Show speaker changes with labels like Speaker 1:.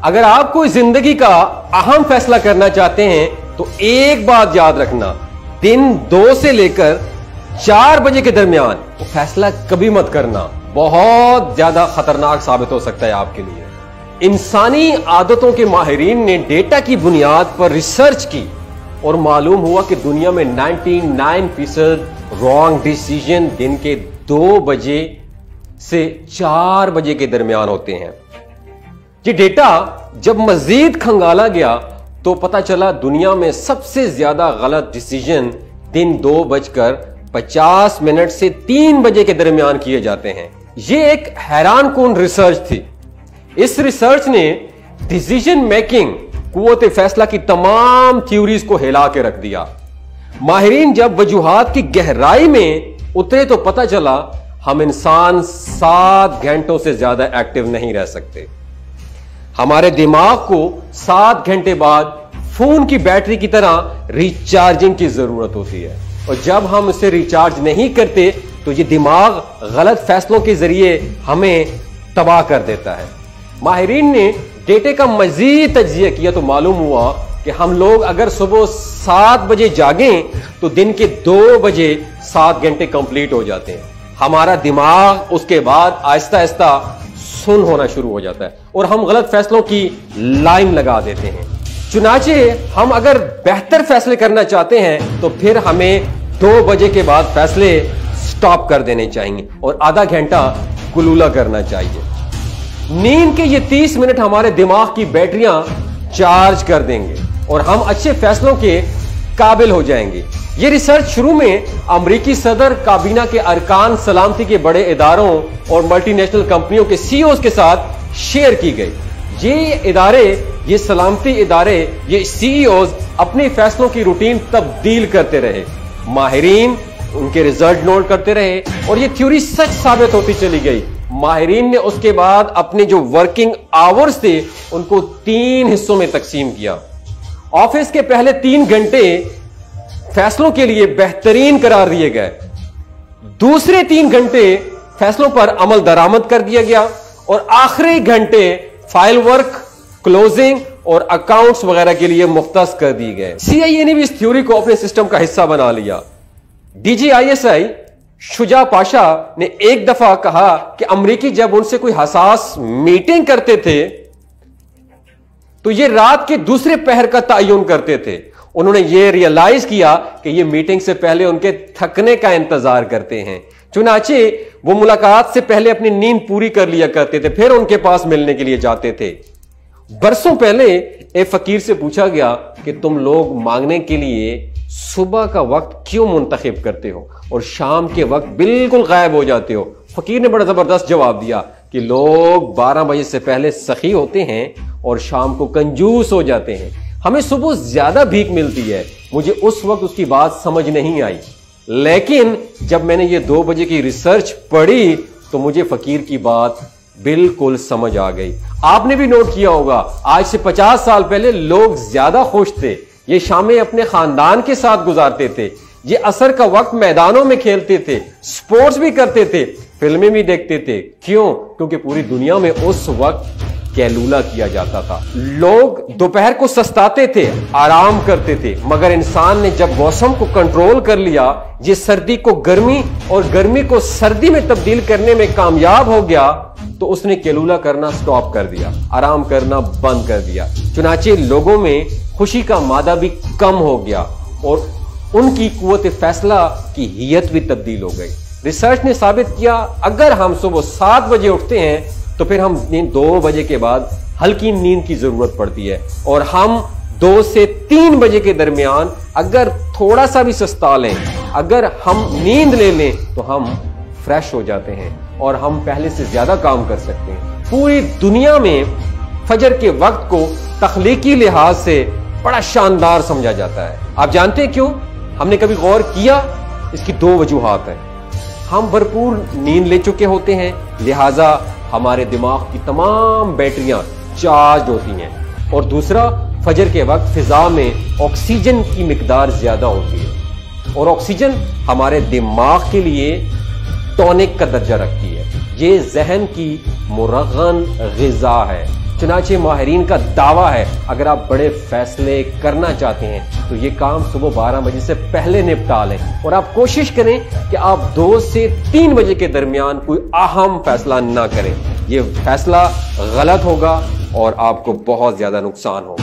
Speaker 1: अगर आप कोई जिंदगी का अहम फैसला करना चाहते हैं तो एक बात याद रखना, दिन 2 से लेकर 4 बजे के दरमियान वो फैसला कभी मत करना, बहुत ज्यादा खतरनाक साबित हो सकता है आपके लिए। इंसानी आदतों के माहिरीन ने डेटा की बुनियाद पर रिसर्च की और मालूम हुआ कि दुनिया में 99% रॉन्ग डिसीजन दिन के 2 बजे से 4 बजे के दरमियान होते हैं। ये डेटा जब मजीद खंगाला गया तो पता चला दुनिया में सबसे ज्यादा गलत डिसीजन दिन 2:50 से 3 बजे के दरमियान किए जाते हैं। यह एक हैरानकुन रिसर्च थी। इस रिसर्च ने डिसीजन मेकिंग, कुव्वत फैसला की तमाम थ्योरीज को हिला के रख दिया। माहिरीन जब वजूहात की गहराई में उतरे तो पता चला हम इंसान 7 घंटों से ज्यादा एक्टिव नहीं रह सकते। हमारे दिमाग को 7 घंटे बाद फोन की बैटरी की तरह रिचार्जिंग की जरूरत होती है, और जब हम इसे रिचार्ज नहीं करते तो ये दिमाग गलत फैसलों के जरिए हमें तबाह कर देता है। माहिरीन ने डेटे का मजीद तज्जिया किया तो मालूम हुआ कि हम लोग अगर सुबह 7 बजे जागें तो दिन के 2 बजे 7 घंटे कंप्लीट हो जाते हैं। हमारा दिमाग उसके बाद आहिस्ता आहिस्ता सुन होना शुरू हो जाता है और हम गलत फैसलों की लाइन लगा देते हैं। चुनाचे हम अगर बेहतर फैसले करना चाहते हैं तो फिर हमें 2 बजे के बाद फैसले स्टॉप कर देने चाहिए और आधा घंटा कुलूला करना चाहिए। नींद के ये 30 मिनट हमारे दिमाग की बैटरियां चार्ज कर देंगे और हम अच्छे फैसलों के काबिल हो जाएंगे। ये रिसर्च शुरू में अमेरिकी सदर काबीना के अरकान, सलामती के बड़े इदारों और मल्टीनेशनल कंपनियों के सीईओज के साथ शेयर की गई। ये सलामती इदारे, ये सीईओज अपने फैसलों की रूटीन तब्दील करते रहे। माहिरीन उनके रिजल्ट नोट करते रहे और ये थ्योरी सच साबित होती चली गई। माहिरीन ने उसके बाद अपने जो वर्किंग आवर्स थे उनको 3 हिस्सों में तकसीम किया। ऑफिस के पहले 3 घंटे फैसलों के लिए बेहतरीन करार दिए गए, दूसरे 3 घंटे फैसलों पर अमल दरामद कर दिया गया और आखिरी घंटे फाइल वर्क, क्लोजिंग और अकाउंट्स वगैरह के लिए मुख्तस कर दिए गए। सीआईए ने भी इस थ्योरी को अपने सिस्टम का हिस्सा बना लिया। डीजीआईएसआई शुजा पाशा ने एक दफा कहा कि अमेरिकी जब उनसे कोई हसास मीटिंग करते थे तो ये रात के दूसरे पहर का तयन करते थे। उन्होंने ये रियलाइज किया कि ये मीटिंग से पहले उनके थकने का इंतजार करते हैं, चुनाचे वो मुलाकात से पहले अपनी नींद पूरी कर लिया करते थे, फिर उनके पास मिलने के लिए जाते थे। बरसों पहले एक फकीर से पूछा गया कि तुम लोग मांगने के लिए सुबह का वक्त क्यों मुंतखब करते हो और शाम के वक्त बिल्कुल गायब हो जाते हो। फकीर ने बड़ा जबरदस्त जवाब दिया कि लोग 12 बजे से पहले सखी होते हैं और शाम को कंजूस हो जाते हैं। हमें सुबह ज्यादा भीख मिलती है। मुझे उस वक्त उसकी बात समझ नहीं आई, लेकिन जब मैंने ये 2 बजे की रिसर्च पढ़ी तो मुझे फकीर की बात बिल्कुल समझ आ गई। आपने भी नोट किया होगा, आज से 50 साल पहले लोग ज्यादा खुश थे। ये शामें अपने खानदान के साथ गुजारते थे, ये असर का वक्त मैदानों में खेलते थे, स्पोर्ट्स भी करते थे, फिल्में भी देखते थे। क्यों? क्योंकि पूरी दुनिया में उस वक्त कैलूला किया जाता था। लोग दोपहर को सस्ताते थे, आराम करते थे, मगर इंसान ने जब मौसम को कंट्रोल कर लिया, ये सर्दी को गर्मी और गर्मी को सर्दी में तब्दील करने में कामयाब हो गया, तो उसने कैलूला करना स्टॉप कर दिया, आराम करना बंद कर दिया। चुनाचे लोगों में खुशी का मादा भी कम हो गया और उनकी कुव्वत फैसला की हियत भी तब्दील हो गई। रिसर्च ने साबित किया अगर हम सुबह 7 बजे उठते हैं तो फिर हम 2 बजे के बाद हल्की नींद की जरूरत पड़ती है और हम 2 से 3 बजे के दरमियान अगर थोड़ा सा भी सस्ता लें, अगर हम नींद ले लें तो हम फ्रेश हो जाते हैं और हम पहले से ज्यादा काम कर सकते हैं। पूरी दुनिया में फजर के वक्त को तख्लीकी लिहाज से बड़ा शानदार समझा जाता है। आप जानते हैं क्यों? हमने कभी गौर किया? इसकी 2 वजूहात हैं। हम भरपूर नींद ले चुके होते हैं, लिहाजा हमारे दिमाग की तमाम बैटरियां चार्ज होती हैं, और दूसरा फजर के वक्त फिजा में ऑक्सीजन की मिकदार ज्यादा होती है और ऑक्सीजन हमारे दिमाग के लिए टॉनिक का दर्जा रखती है। ये जहन की मुरगन ग़िज़ा है। चुनाचे माहिरीन का दावा है, अगर आप बड़े फैसले करना चाहते हैं तो ये काम सुबह 12 बजे से पहले निपटा लें और आप कोशिश करें कि आप 2 से 3 बजे के दरमियान कोई अहम फैसला ना करें। ये फैसला गलत होगा और आपको बहुत ज्यादा नुकसान होगा।